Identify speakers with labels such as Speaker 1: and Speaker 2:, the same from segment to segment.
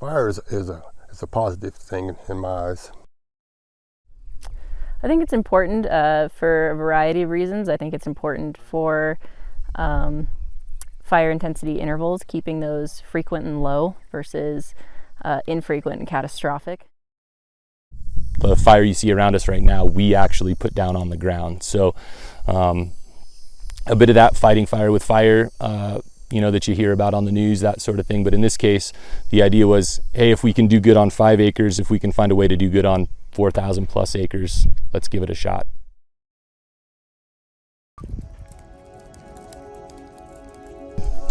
Speaker 1: Fire is a positive thing in my eyes.
Speaker 2: I think it's important for a variety of reasons. I think it's important for fire intensity intervals, keeping those frequent and low versus infrequent and catastrophic.
Speaker 3: The fire you see around us right now, we actually put down on the ground. So a bit of that fighting fire with fire, that you hear about on the news, that sort of thing. But in this case, the idea was, hey, if we can do good on 5 acres, if we can find a way to do good on 4,000 plus acres, let's give it a shot.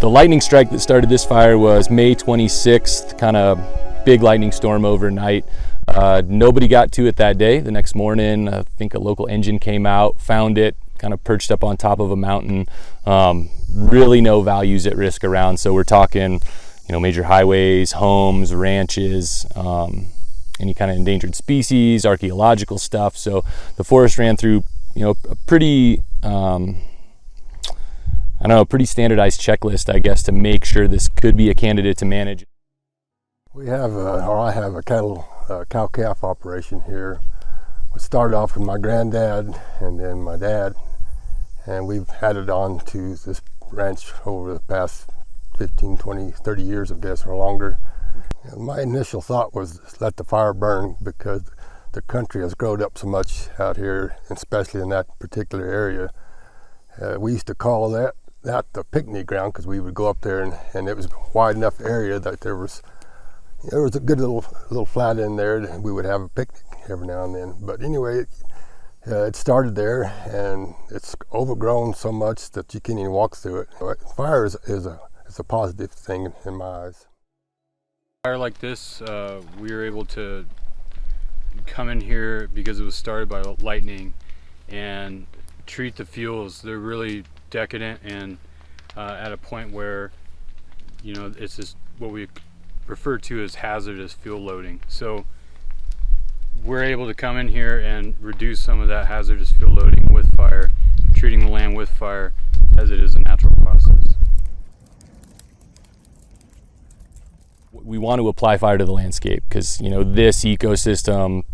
Speaker 3: The lightning strike that started this fire was May 26th, kind of big lightning storm overnight. Nobody got to it that day. The next morning, I think a local engine came out, found it, kind of perched up on top of a mountain. Really no values at risk around. So we're talking, major highways, homes, ranches, any kind of endangered species, archaeological stuff. So the forest ran through, a pretty, pretty standardized checklist, I guess, to make sure this could be a candidate to manage.
Speaker 1: I have a cow-calf operation here. We started off with my granddad and then my dad, and we've had it on to this ranch over the past 15, 20, 30 years, I guess, or longer. My initial thought was let the fire burn because the country has grown up so much out here, especially in that particular area. We used to call that the picnic ground because we would go up there and it was a wide enough area that there was a good little flat in there and we would have a picnic every now and then. But anyway, it started there and it's overgrown so much that you can't even walk through it. Fire is a positive thing in my eyes.
Speaker 4: Fire like this, we were able to come in here because it was started by lightning and treat the fuels. They're really decadent and at a point where it's just what we refer to as hazardous fuel loading. So we're able to come in here and reduce some of that hazardous fuel loading with fire, treating the land with fire as it is a natural process.
Speaker 3: We want to apply fire to the landscape because this ecosystem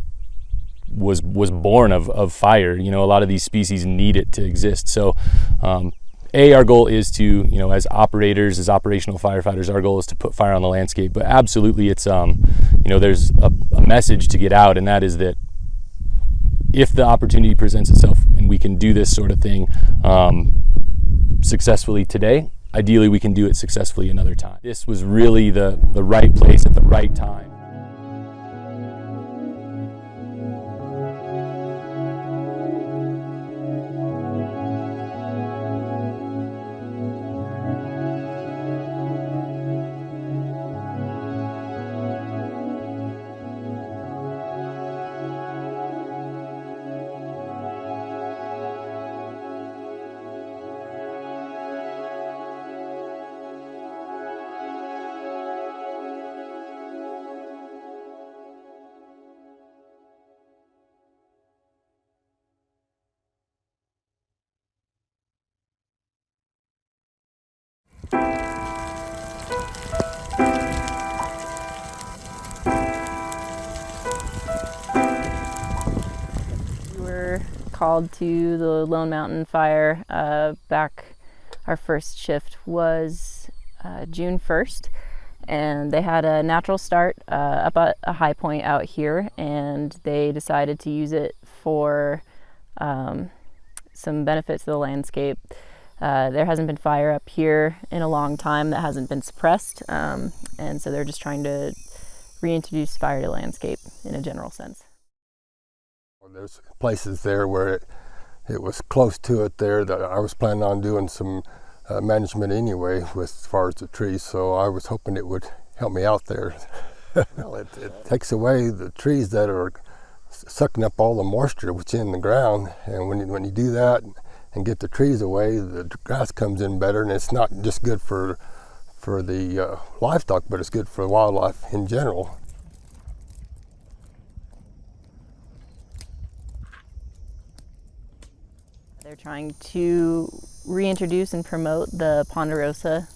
Speaker 3: was born of fire. A lot of these species need it to exist. So our goal is to, as operators, as operational firefighters, our goal is to put fire on the landscape. But absolutely, it's there's a message to get out, and that is that if the opportunity presents itself and we can do this sort of thing successfully today, ideally we can do it successfully another time. This was really the right place at the right time.
Speaker 2: Called to the Lone Mountain Fire our first shift was June 1st, and they had a natural start up at a high point out here, and they decided to use it for some benefit to the landscape. There hasn't been fire up here in a long time that hasn't been suppressed, and so they're just trying to reintroduce fire to the landscape in a general sense.
Speaker 1: There's places there where it was close to it there that I was planning on doing some management anyway with as far as the trees, so I was hoping it would help me out there. Well, it takes away the trees that are sucking up all the moisture which is in the ground, and when you do that and get the trees away, the grass comes in better, and it's not just good for the livestock, but it's good for wildlife in general.
Speaker 2: They're trying to reintroduce and promote the ponderosa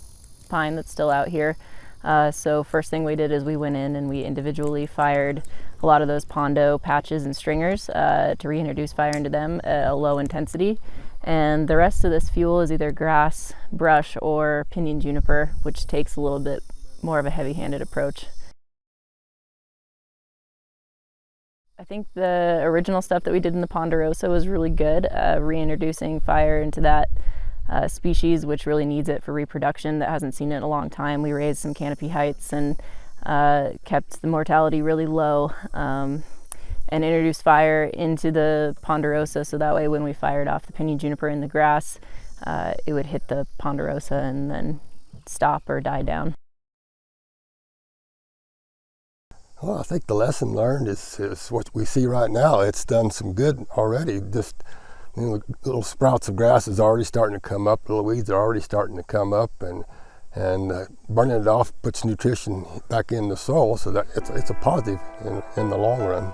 Speaker 2: pine that's still out here. So first thing we did is we went in and we individually fired a lot of those Pondo patches and stringers to reintroduce fire into them at a low intensity. And the rest of this fuel is either grass, brush, or pinyon juniper, which takes a little bit more of a heavy-handed approach. I think the original stuff that we did in the Ponderosa was really good, reintroducing fire into that species, which really needs it for reproduction, that hasn't seen it in a long time. We raised some canopy heights and kept the mortality really low, and introduced fire into the Ponderosa, so that way when we fired off the pinyon juniper in the grass, it would hit the Ponderosa and then stop or die down.
Speaker 1: Well, I think the lesson learned is what we see right now. It's done some good already. Just little sprouts of grass is already starting to come up. Little weeds are already starting to come up, and burning it off puts nutrition back in the soil, so that it's a positive in the long run.